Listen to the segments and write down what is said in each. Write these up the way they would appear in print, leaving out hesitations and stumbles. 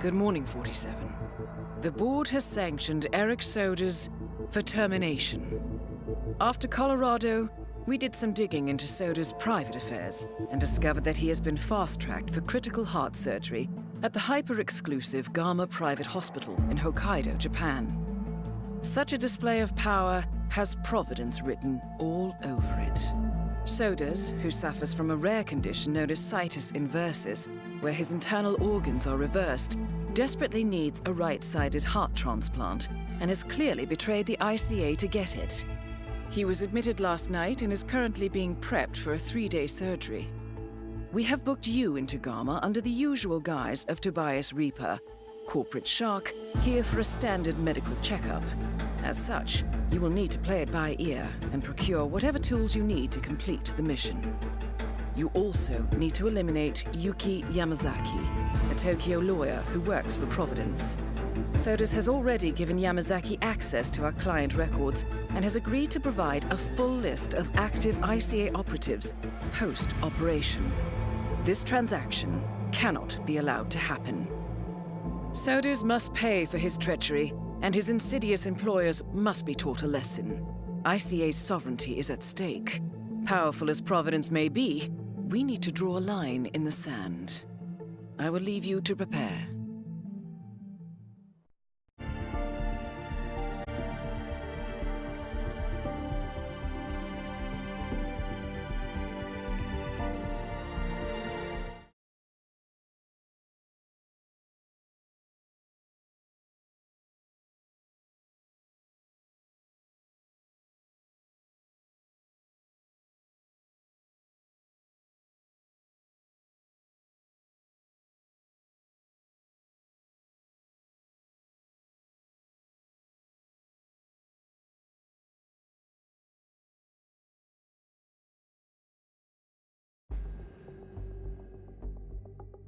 Good morning, 47. The board has sanctioned Eric Soda's for termination. After Colorado, we did some digging into Soda's private affairs and discovered that he has been fast-tracked for critical heart surgery at the hyper-exclusive Gama Private Hospital in Hokkaido, Japan. Such a display of power has Providence written all over it. Sodas, who suffers from a rare condition known as situs inversus, where his internal organs are reversed, desperately needs a right-sided heart transplant and has clearly betrayed the ICA to get it. He was admitted last night and is currently being prepped for a 3-day surgery. We have booked you into Gama under the usual guise of Tobias Reaper, corporate shark, here for a standard medical checkup. As such, you will need to play it by ear and procure whatever tools you need to complete the mission. You also need to eliminate Yuki Yamazaki, a Tokyo lawyer who works for Providence. Sodas has already given Yamazaki access to our client records and has agreed to provide a full list of active ICA operatives post-operation. This transaction cannot be allowed to happen. Sodas must pay for his treachery, and his insidious employers must be taught a lesson. ICA's sovereignty is at stake. Powerful as Providence may be, we need to draw a line in the sand. I will leave you to prepare.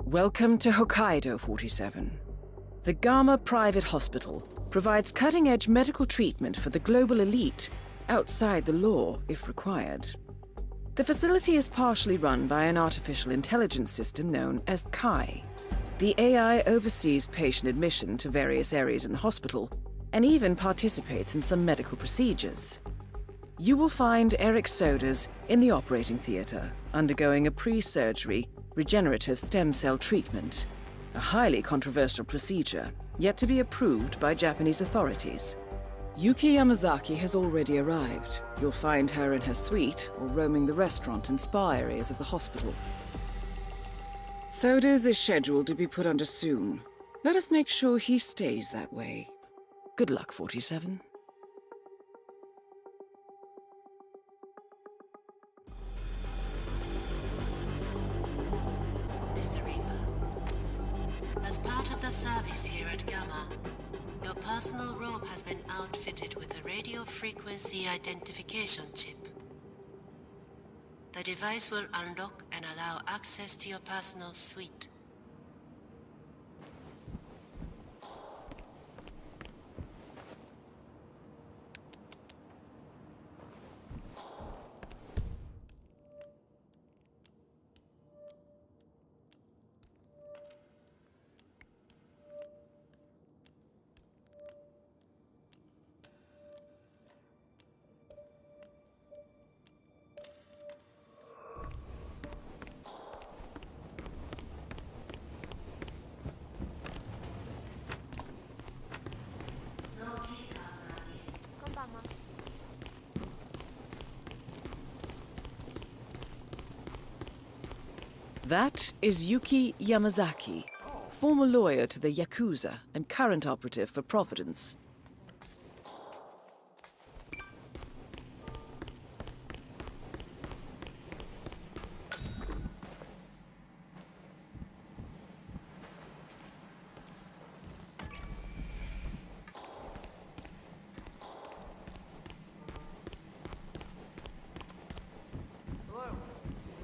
Welcome to Hokkaido, 47. The Gama Private Hospital provides cutting-edge medical treatment for the global elite outside the law, if required. The facility is partially run by an artificial intelligence system known as Kai. The AI oversees patient admission to various areas in the hospital and even participates in some medical procedures. You will find Eric Sodas in the operating theater, undergoing a pre-surgery regenerative stem cell treatment, a highly controversial procedure, yet to be approved by Japanese authorities. Yuki Yamazaki has already arrived. You'll find her in her suite or roaming the restaurant and spa areas of the hospital. Sodas is scheduled to be put under soon. Let us make sure he stays that way. Good luck, 47. As part of the service here at Gamma, your personal robe has been outfitted with a radio frequency identification chip. The device will unlock and allow access to your personal suite. That is Yuki Yamazaki, former lawyer to the Yakuza and current operative for Providence.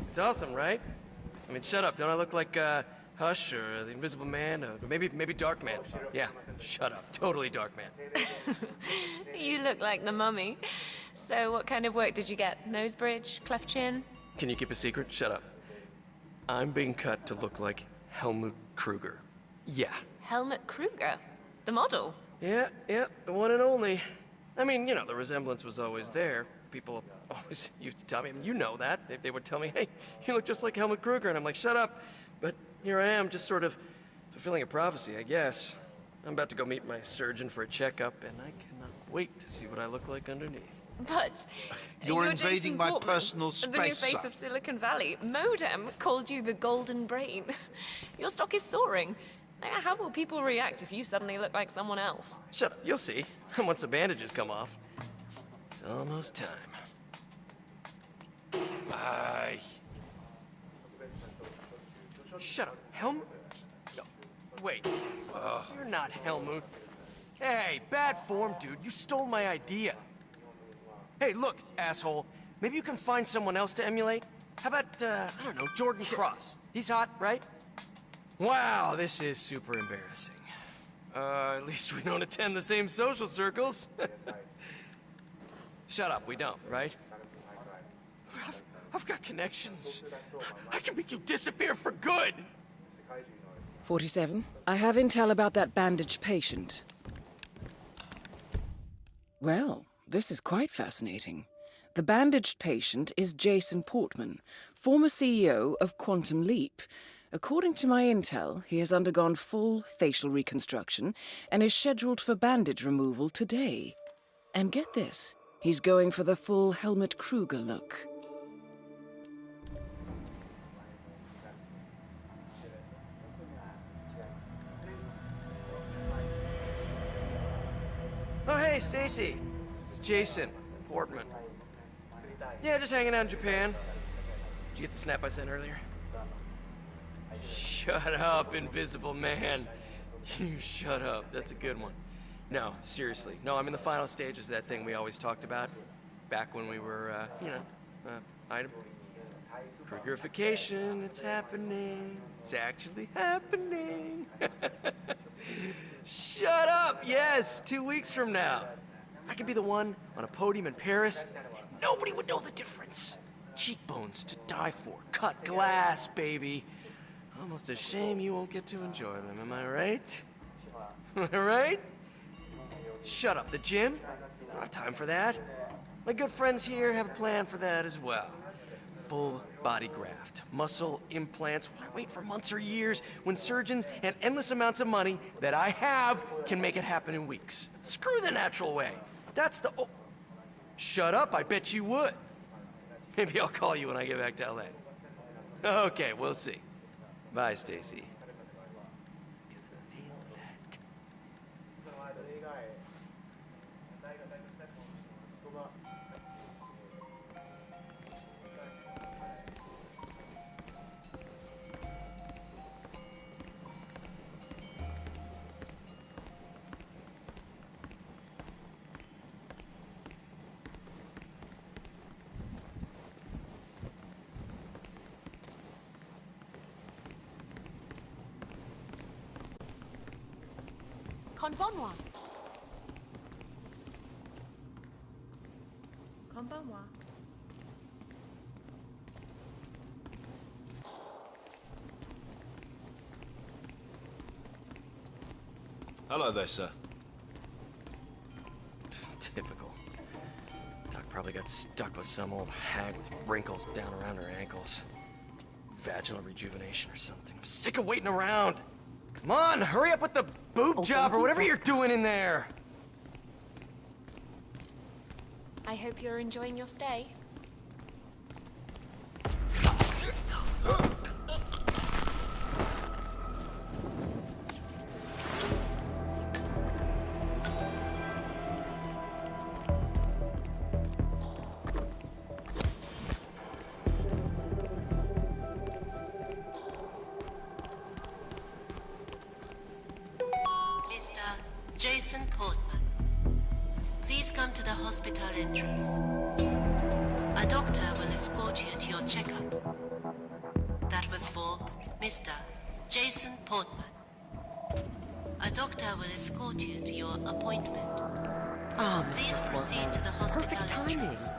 It's awesome, right? I mean, shut up. Don't I look like Hush or the Invisible Man or maybe Dark Man? Yeah, shut up. Totally Dark Man. You look like the mummy. So what kind of work did you get? Nose bridge? Cleft chin? Can you keep a secret? Shut up. I'm being cut to look like Helmut Kruger. Yeah. Helmut Kruger, the model. Yeah, the one and only. I mean, you know, the resemblance was always there. People always used to tell me, and you know that. They would tell me, hey, you look just like Helmut Kruger, and I'm like, shut up. But here I am, just sort of fulfilling a prophecy, I guess. I'm about to go meet my surgeon for a checkup, and I cannot wait to see what I look like underneath. But You're Jason invading my Portman, personal the new space, face son. of Silicon Valley. Modem called you the Golden Brain. Your stock is soaring. How will people react if you suddenly look like someone else? Shut up, you'll see. Once the bandages come off. It's almost time. Aye. Shut up, Helmut? No, wait. You're not Helmut. Hey, bad form, dude. You stole my idea. Hey, look, asshole. Maybe you can find someone else to emulate? How about, I don't know, Jordan Cross? He's hot, right? Wow, this is super embarrassing. At least we don't attend the same social circles. Shut up, we don't, right? I've got connections. I can make you disappear for good! 47. I have intel about that bandaged patient. Well, this is quite fascinating. The bandaged patient is Jason Portman, former CEO of Quantum Leap. According to my intel, he has undergone full facial reconstruction and is scheduled for bandage removal today. And get this, he's going for the full Helmut Kruger look. Oh, hey, Stacy. It's Jason Portman. Yeah, just hanging out in Japan. Did you get the snap I sent earlier? Shut up, Invisible Man. You shut up. That's a good one. No, seriously. No, I'm in the final stages of that thing we always talked about. Back when we were, item. Krugerification, it's happening. It's actually happening. Shut up! Yes, 2 weeks from now. I could be the one on a podium in Paris, and nobody would know the difference. Cheekbones to die for. Cut glass, baby. Almost a shame you won't get to enjoy them, am I right? Am I right? Shut up, the gym? I don't have time for that. My good friends here have a plan for that as well. Full body graft, muscle implants. Why wait for months or years when surgeons and endless amounts of money that I have can make it happen in weeks? Screw the natural way. That's the... Oh. Shut up, I bet you would. Maybe I'll call you when I get back to LA. Okay, we'll see. Bye, Stacy. Konbanwa. Konbanwa. Hello there, sir. Typical. Doc probably got stuck with some old hag with wrinkles down around her ankles. Vaginal rejuvenation or something. I'm sick of waiting around. Come on, hurry up with the boob job or whatever you're doing in there. I hope you're enjoying your stay. Jason Portman, please come to the hospital entrance. A doctor will escort you to your checkup. That was for Mr. Jason Portman. A doctor will escort you to your appointment. Ah, Mr. Please proceed to the hospital Perfect timing. entrance.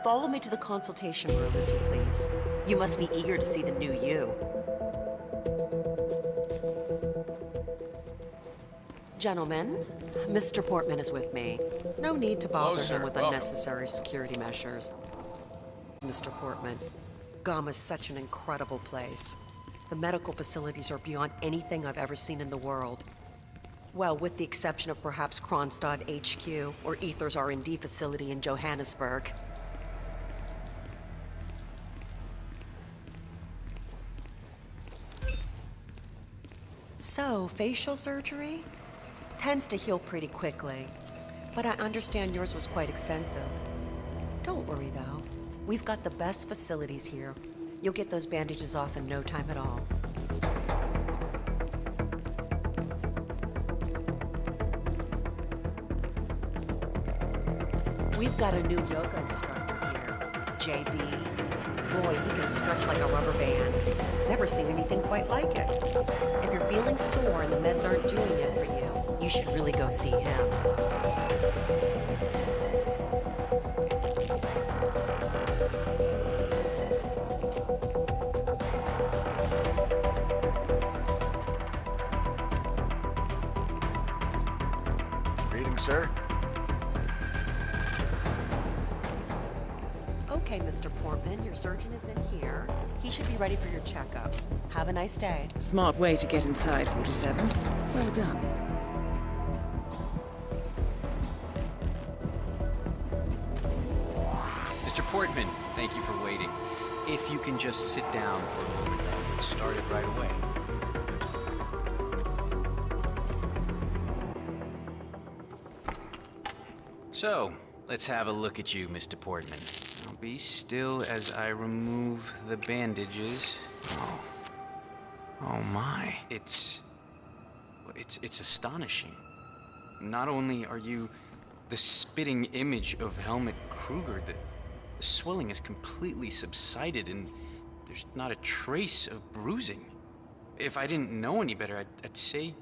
Follow me to the consultation room, if you please. You must be eager to see the new you. Gentlemen, Mr. Portman is with me. No need to bother sir. him with Welcome. unnecessary security measures. Mr. Portman, Gama's such an incredible place. The medical facilities are beyond anything I've ever seen in the world. Well, with the exception of perhaps Kronstadt HQ or Ether's R&D facility in Johannesburg. So, facial surgery? Tends to heal pretty quickly. But I understand yours was quite extensive. Don't worry, though. We've got the best facilities here. You'll get those bandages off in no time at all. We've got a new yoga instructor here, JB. Boy, he can stretch like a rubber band. Never seen anything quite like it. If you're feeling sore and the meds aren't doing it for you, you should really go see him. Greetings, sir. Okay, Mr. Portman, your surgeon has been here. He should be ready for your checkup. Have a nice day. Smart way to get inside, 47. Well done. Mr. Portman, thank you for waiting. If you can just sit down for a moment, I'll get started right away. So, let's have a look at you, Mr. Portman. Now be still as I remove the bandages. Oh my. It's astonishing. Not only are you the spitting image of Helmut Kruger, the swelling has completely subsided and there's not a trace of bruising. If I didn't know any better, I'd say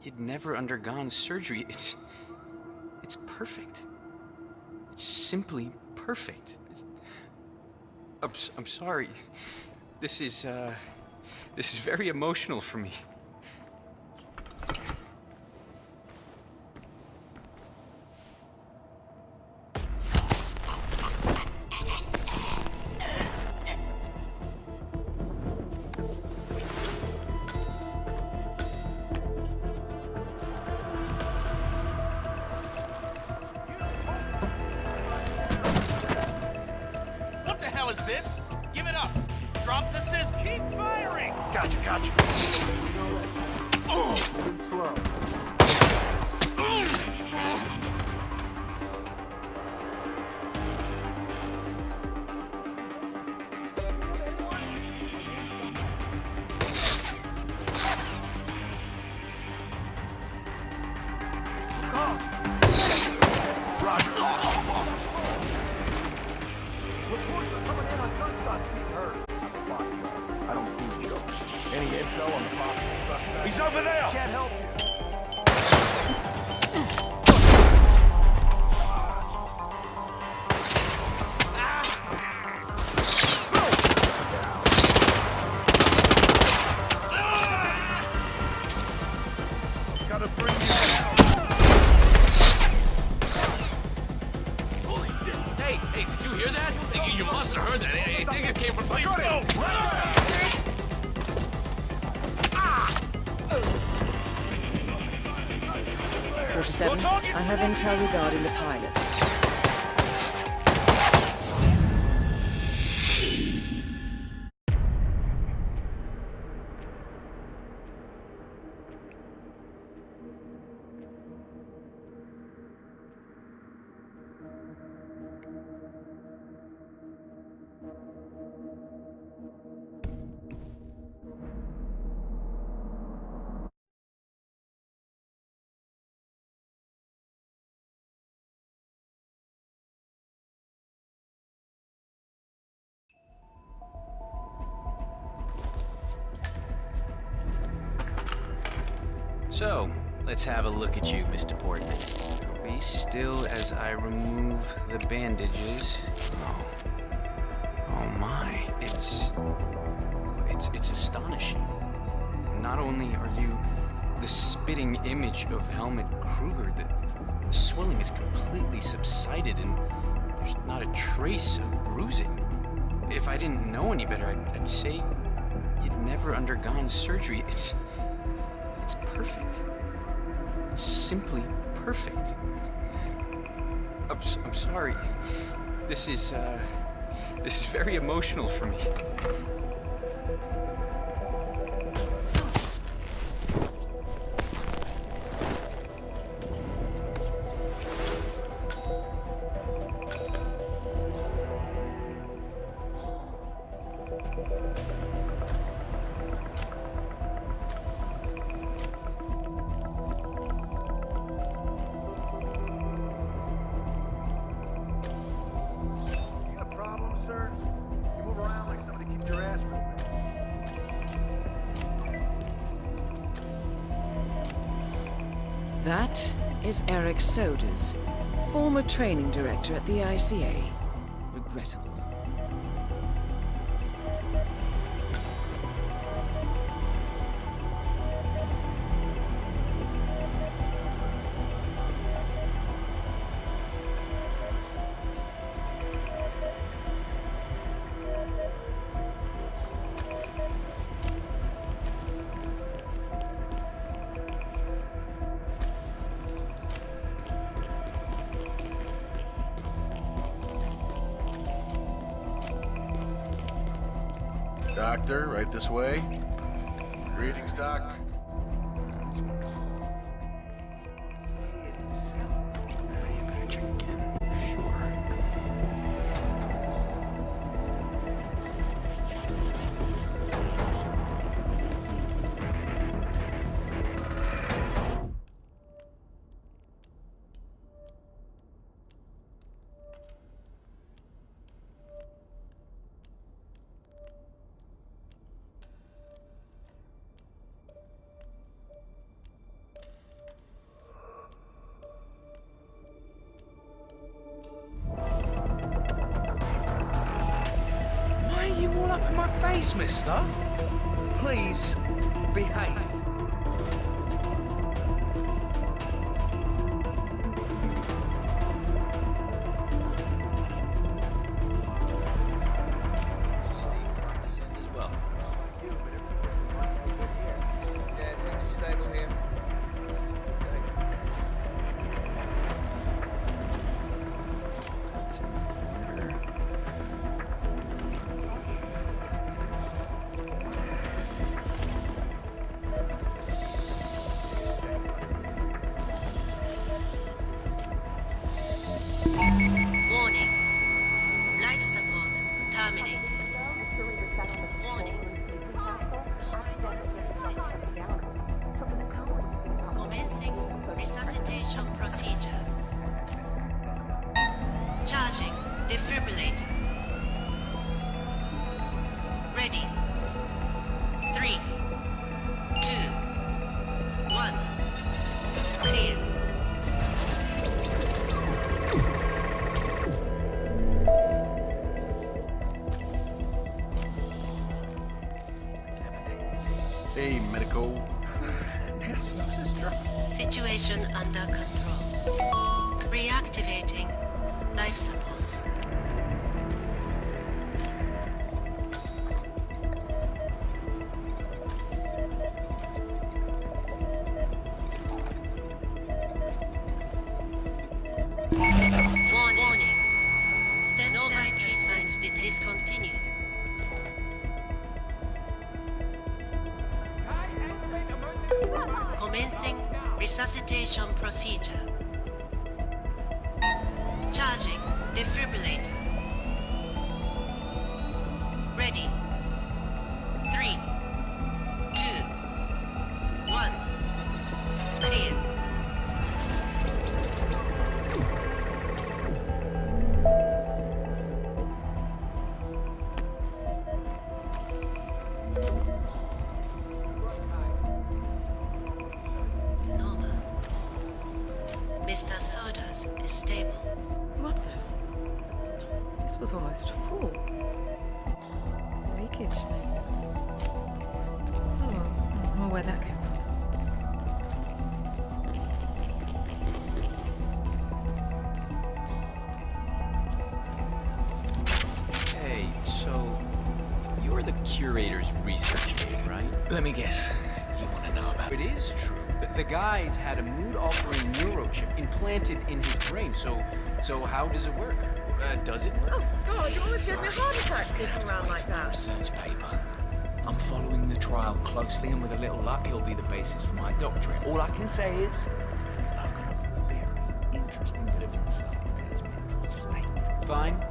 you'd never undergone surgery. It's perfect. It's simply perfect. I'm sorry. This is very emotional for me. What the hell is this? Give it up! Drop the scissors! Keep firing! Gotcha, gotcha. He's over there! Can't help you. Gotta bring you down. Holy shit! Hey, did you hear that? You must have heard that. I think it came from... Go! 47. I have intel regarding the pilot. So, let's have a look at you, Mr. Portman. Be still as I remove the bandages. Oh my. It's astonishing. Not only are you the spitting image of Helmut Kruger. The swelling has completely subsided and there's not a trace of bruising. If I didn't know any better, I'd say you'd never undergone surgery. It's perfect. It's simply perfect. I'm sorry. This is very emotional for me. That is Eric Soders, former training director at the ICA. Regrettable. Doctor, right this way. Greetings, Doc. You better check again. Sure. Up in my face, mister. Please, behave. As well. Yeah, things are stable here. That's in order. Warning. Life support terminated. Warning. Commencing resuscitation procedure. Charging defibrillator. Ready. 3, 2, 1. Clear. Hey, medical. Situation under control. Reactivating life support. Warning. Stem cell treatments discontinued. Commencing resuscitation procedure. Charging defibrillator. Ready. 3, 2, 1. Clear. Norma. Mr. Sodas is stable. What the? This was almost full. Leakage. Oh, well, where that came from. You're the curator's research aide, right? Let me guess. You want to know about It is true. The guy's had a mood-altering neurochip implanted in his brain, so how does it work? Does it work? Oh, God, you almost gave me a heart attack sneaking around like that. research paper. I'm following the trial closely, and with a little luck, it'll be the basis for my doctorate. All I can say is, I've got a very interesting bit of insight into this mental state. Fine.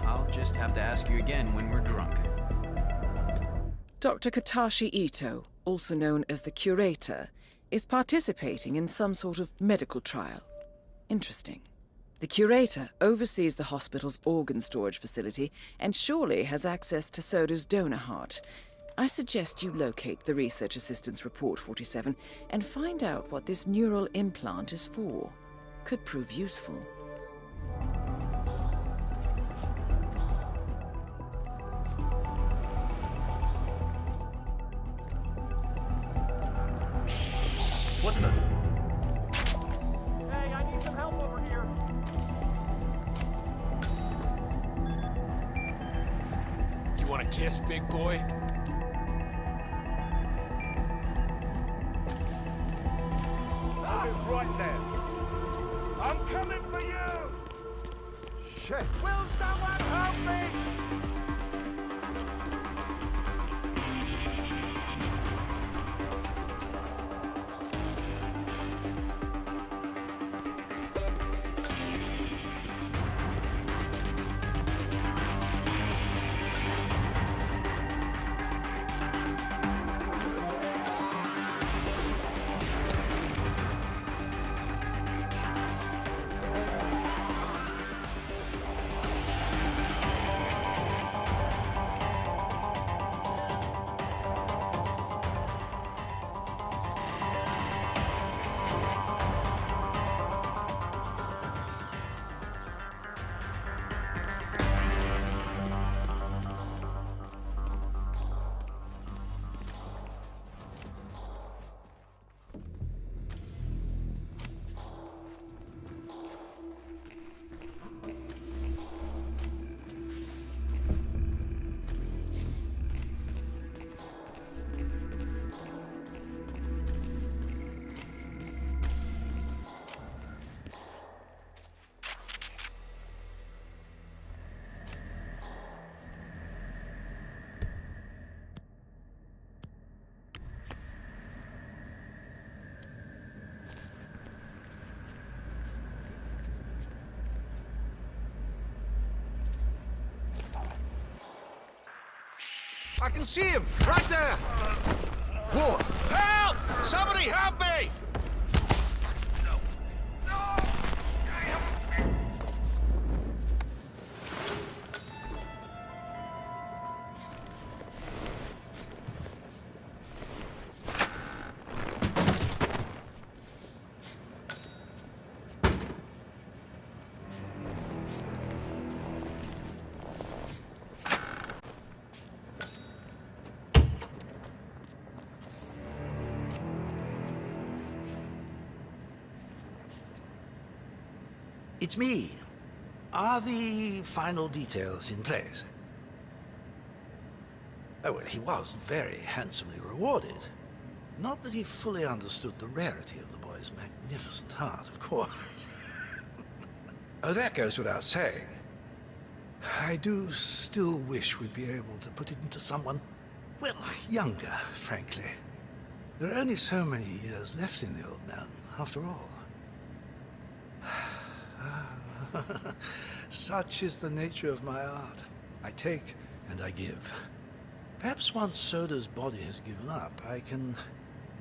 I'll just have to ask you again when we're drunk. Dr. Katashi Ito, also known as the Curator, is participating in some sort of medical trial. Interesting. The Curator oversees the hospital's organ storage facility and surely has access to Soda's donor heart. I suggest you locate the Research Assistant's Report 47 and find out what this neural implant is for. Could prove useful. What the? Hey, I need some help over here. You want a kiss, big boy? I'll be right there. I'm coming for you! Shit. Will someone help me? I can see him! Right there! Whoa! Help! Somebody help me! It's me. Are the final details in place? Oh, well, he was very handsomely rewarded. Not that he fully understood the rarity of the boy's magnificent heart, of course. Oh, that goes without saying. I do still wish we'd be able to put it into someone, well, younger, frankly. There are only so many years left in the old man, after all. Such is the nature of my art. I take and I give. Perhaps once Soda's body has given up, I can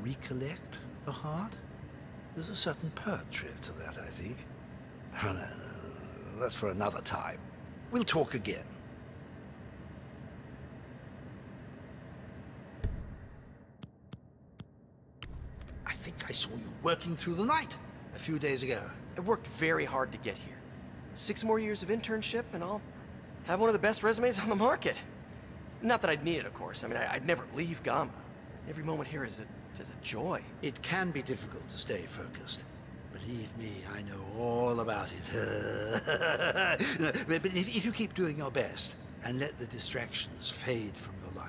recollect the heart? There's a certain poetry to that, I think. Oh, no, that's for another time. We'll talk again. I think I saw you working through the night a few days ago. I worked very hard to get here. 6 more years of internship, and I'll have one of the best resumes on the market. Not that I'd need it, of course. I mean, I'd never leave Gamma. Every moment here is a joy. It can be difficult to stay focused. Believe me, I know all about it. But if you keep doing your best and let the distractions fade from your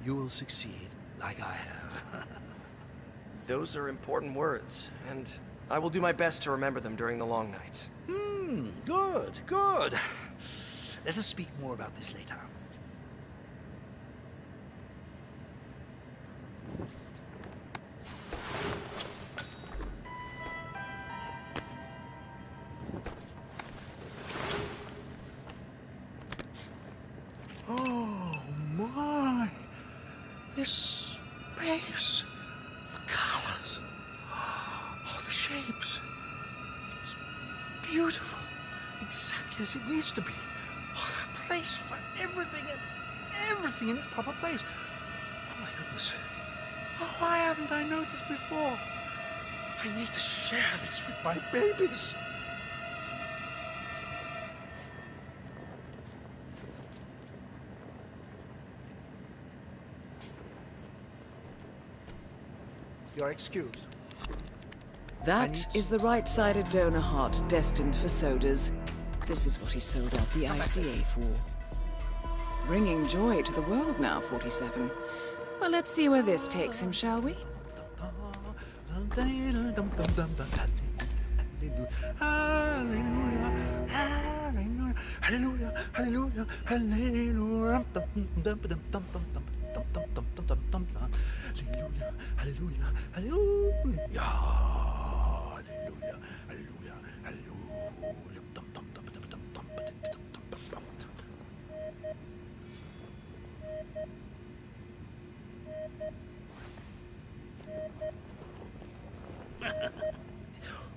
you will succeed like I have. Those are important words, and I will do my best to remember them during the long nights. Good, good. Let us speak more about this later. Oh my! This space, the colors, oh, the shapes. It's beautiful, exactly as it needs to be. Oh, a place for everything and everything in its proper place. Oh my goodness! Oh, why haven't I noticed before? I need to share this with my babies. You're excused. That is the right-sided donor heart destined for Sodas. This is what he sold out the ICA for. Bringing joy to the world now, 47. Well, let's see where this takes him, shall we? Hallelujah, hallelujah, hallelujah. Hallelujah, hallelujah, hallelujah. Hallelujah, hallelujah, hallelujah.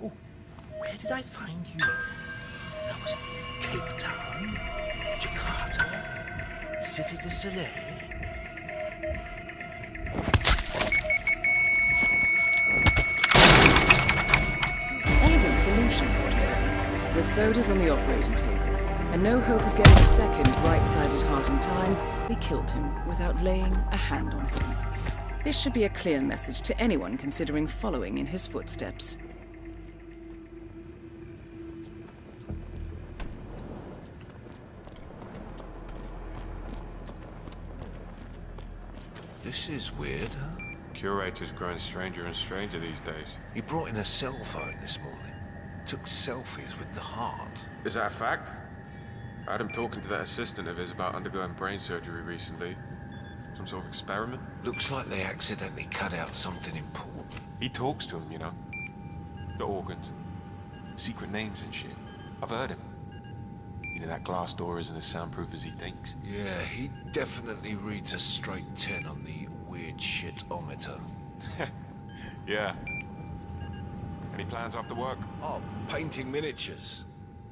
Oh, where did I find you? That was Cape Town, Jakarta, Cité du Soleil. Elegant solution, 47. With Sodas on the operating table, and no hope of getting a second right-sided heart in time, they killed him without laying a hand on him. This should be a clear message to anyone considering following in his footsteps. This is weird, huh? Curator's growing stranger and stranger these days. He brought in a cell phone this morning. Took selfies with the heart. Is that a fact? I had him talking to that assistant of his about undergoing brain surgery recently. Some sort of experiment? Looks like they accidentally cut out something important. He talks to him, you know. The organs. Secret names and shit. I've heard him. You know, that glass door isn't as soundproof as he thinks. Yeah, he definitely reads a straight 10 on the weird shit-ometer. Yeah. Any plans after work? Oh, painting miniatures.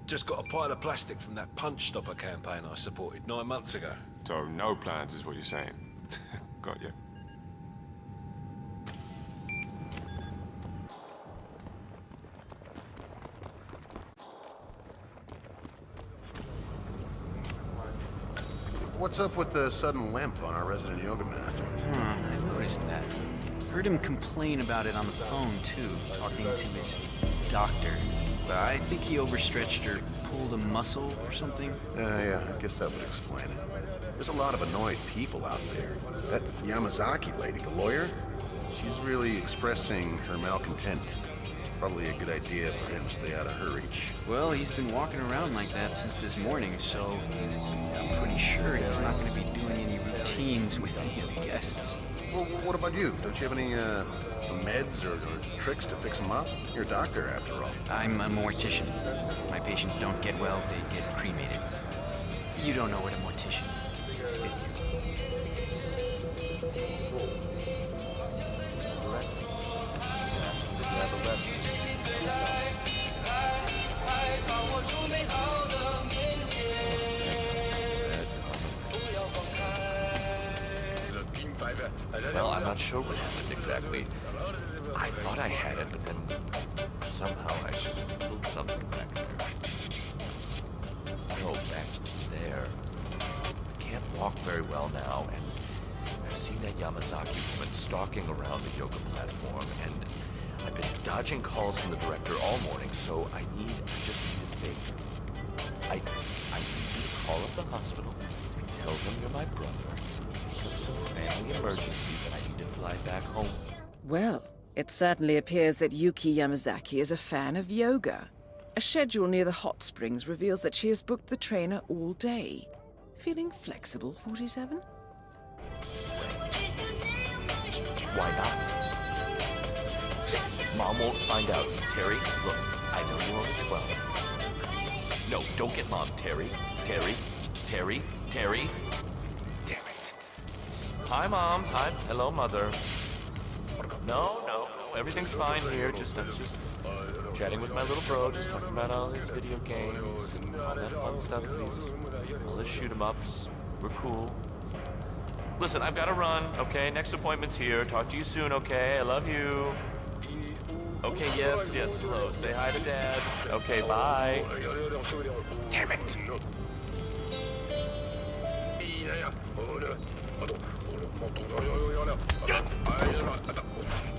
Just got a pile of plastic from that punch stopper campaign I supported 9 months ago. So no plans is what you're saying. Got you. What's up with the sudden limp on our resident yoga master? I noticed that. Heard him complain about it on the phone, too, talking to his doctor. But I think he overstretched or pulled a muscle or something. Yeah, I guess that would explain it. There's a lot of annoyed people out there. That Yamazaki lady, the lawyer, she's really expressing her malcontent. Probably a good idea for him to stay out of her reach. Well, he's been walking around like that since this morning, so I'm pretty sure he's not going to be doing any routines with any of the guests. Well, what about you? Don't you have any meds or tricks to fix him up? You're a doctor, after all. I'm a mortician. My patients don't get well, they get cremated. You don't know what a mortician is, do you? Well, I'm not sure what happened exactly. I thought I had it, but then somehow I pulled something back there. Oh, back there. Can't walk very well now, and I've seen that Yamazaki woman stalking around the yoga platform, and I've been dodging calls from the director all morning, so I just need a favor. I need you to call up the hospital, tell them you're my brother, make up some family emergency and I need to fly back home. Well, it certainly appears that Yuki Yamazaki is a fan of yoga. A schedule near the hot springs reveals that she has booked the trainer all day. Feeling flexible, 47? Why not? Mom won't find out. Terry, look, I know you're only 12. No, don't get Mom, Terry. Terry. Damn it. Hi, Mom. Hi. Hello, Mother. No, everything's fine here. I was just chatting with my little bro, just talking about all his video games and all that fun stuff. All his shoot-em-ups. We're cool. Listen, I've got to run, okay? Next appointment's here. Talk to you soon, okay? I love you. Okay, yes, hello. Say hi to Dad. Okay, bye. Damn it.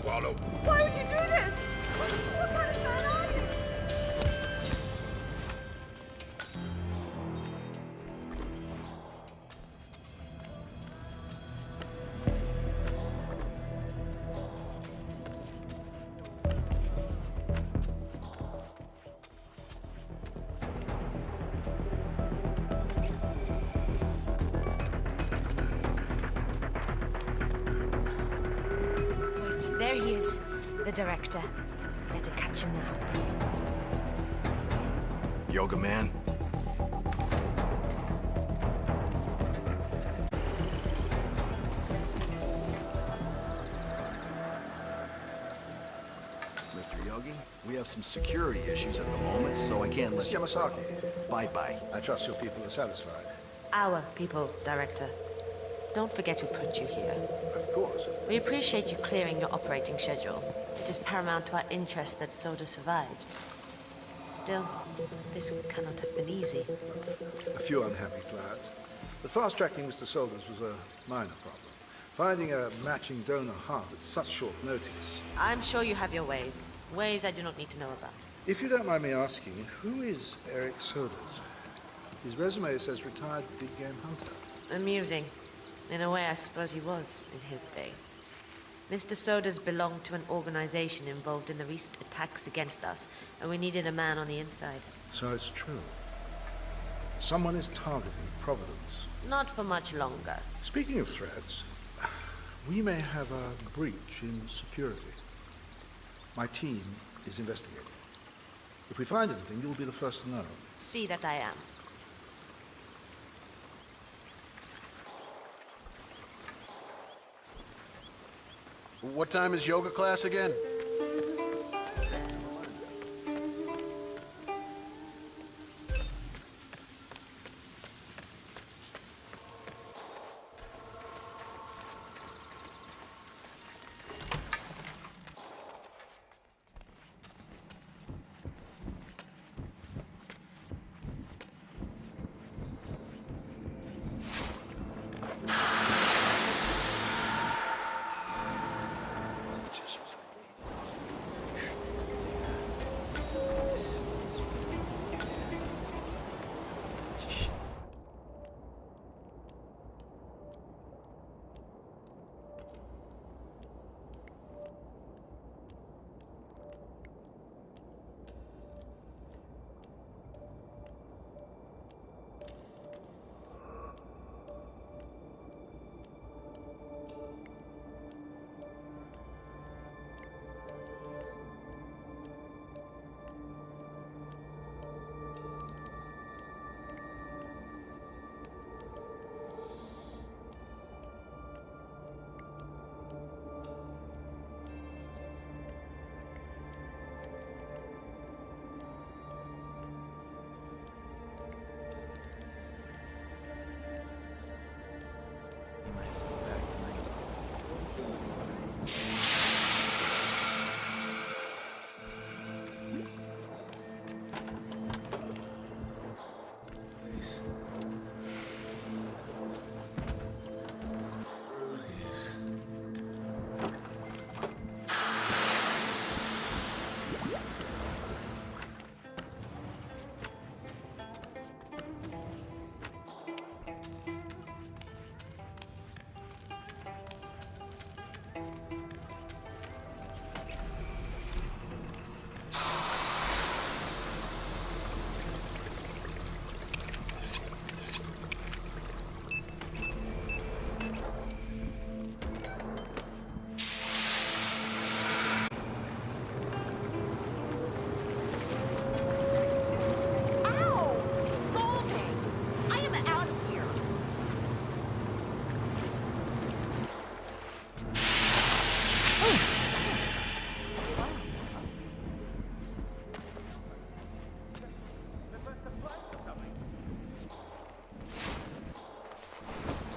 Why would you do this? What kind of man are you? There he is, the director. Better catch him now. Yoga man? Mr. Yogi, we have some security issues at the moment, so I can't let you... Yamasaki. Bye-bye. I trust your people are satisfied. Our people, Director. Don't forget who put you here. Of course. We appreciate you clearing your operating schedule. It is paramount to our interest that Soda survives. Still, this cannot have been easy. A few unhappy clients. But fast-tracking Mr. Solders was a minor problem. Finding a matching donor heart at such short notice. I'm sure you have your ways. Ways I do not need to know about. If you don't mind me asking, who is Eric Solders? His resume says retired big game hunter. Amusing. In a way, I suppose he was in his day. Mr. Sodas belonged to an organization involved in the recent attacks against us, and we needed a man on the inside. So it's true. Someone is targeting Providence. Not for much longer. Speaking of threats, we may have a breach in security. My team is investigating. If we find anything, you'll be the first to know. See that I am. What time is yoga class again?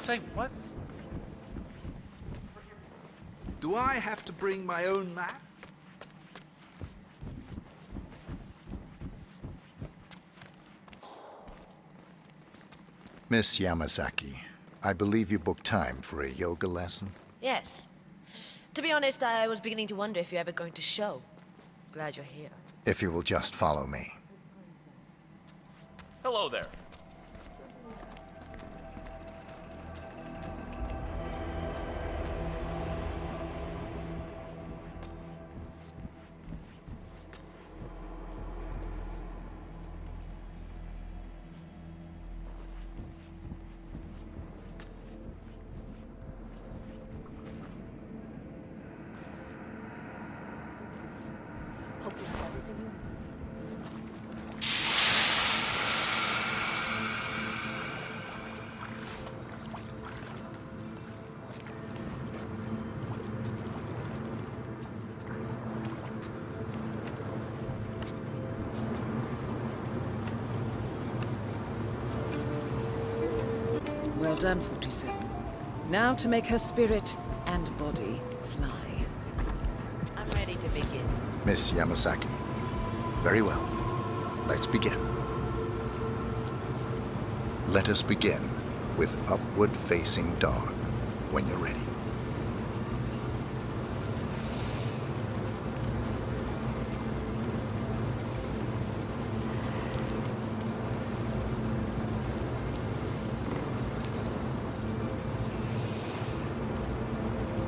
Say what? Do I have to bring my own map? Miss Yamazaki, I believe you booked time for a yoga lesson? Yes. To be honest, I was beginning to wonder if you're ever going to show. Glad you're here. If you will just follow me. Hello there. Well done, 47. Now to make her spirit and body fly. I'm ready to begin. Miss Yamazaki. Very well. Let's begin. Let us begin with Upward Facing Dog, when you're ready.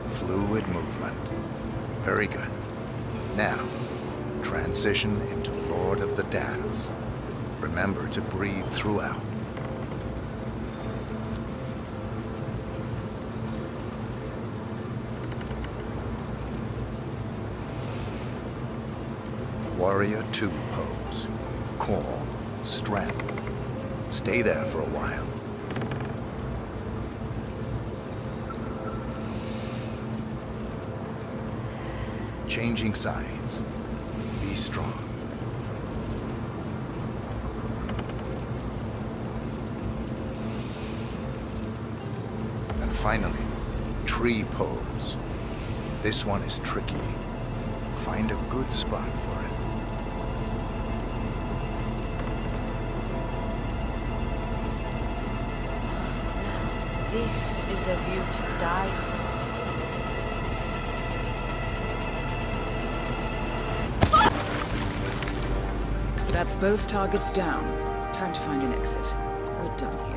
Fluid movement. Very good. Now, transition into Lord of the Dance. Remember to breathe throughout. Warrior 2 pose. Core, strength. Stay there for a while. Changing sides. Be strong. And finally, tree pose. This one is tricky. Find a good spot for it. This is a view to die for. That's both targets down. Time to find an exit. We're done here.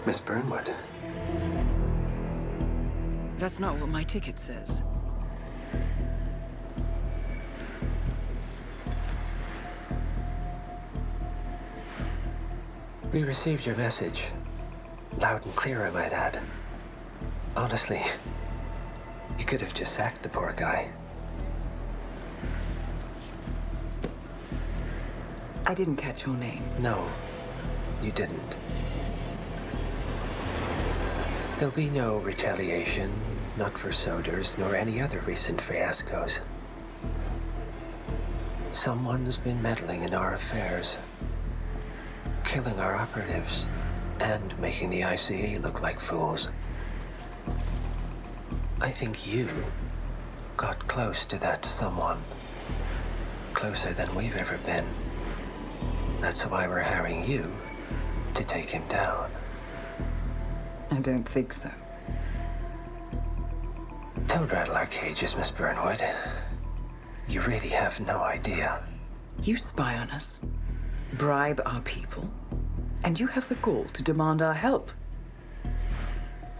Miss Burnwood. That's not what my ticket says. We received your message. Loud and clear, I might add. Honestly, You could have just sacked the poor guy. I didn't catch your name. No, you didn't. There'll be no retaliation, not for Soders, nor any other recent fiascos. Someone's been meddling in our affairs, killing our operatives, and making the ICA look like fools. I think you got close to that someone. Closer than we've ever been. That's why we're hiring you to take him down. I don't think so. Don't rattle our cages, Miss Burnwood. You really have no idea. You spy on us, bribe our people, and you have the gall to demand our help.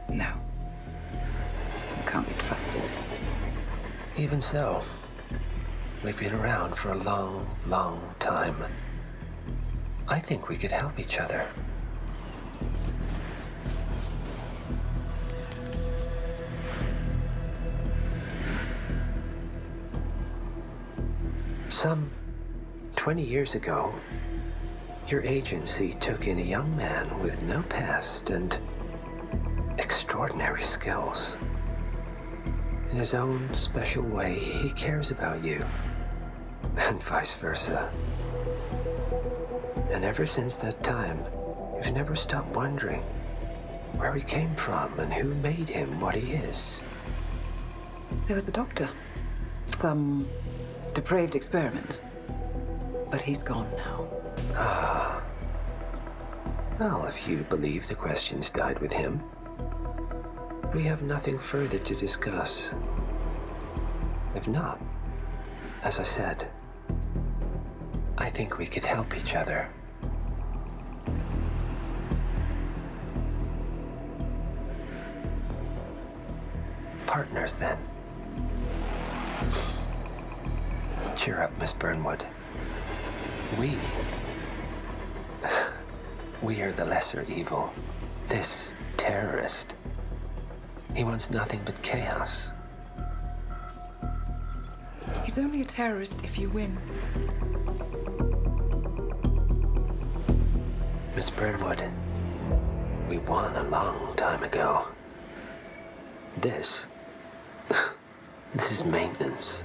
No. You can't be trusted. Even so, we've been around for a long, long time. I think we could help each other. Some 20 years ago, your agency took in a young man with no past and extraordinary skills. In his own special way, he cares about you, and vice versa. And ever since that time, you've never stopped wondering where he came from and who made him what he is. There was a doctor. Some depraved experiment. But he's gone now. Ah. Well, if you believe the questions died with him, we have nothing further to discuss. If not, as I said, I think we could help each other. Partners, then. Cheer up, Miss Burnwood. We are the lesser evil. This terrorist. He wants nothing but chaos. He's only a terrorist if you win. Miss Burnwood, we won a long time ago. This is maintenance.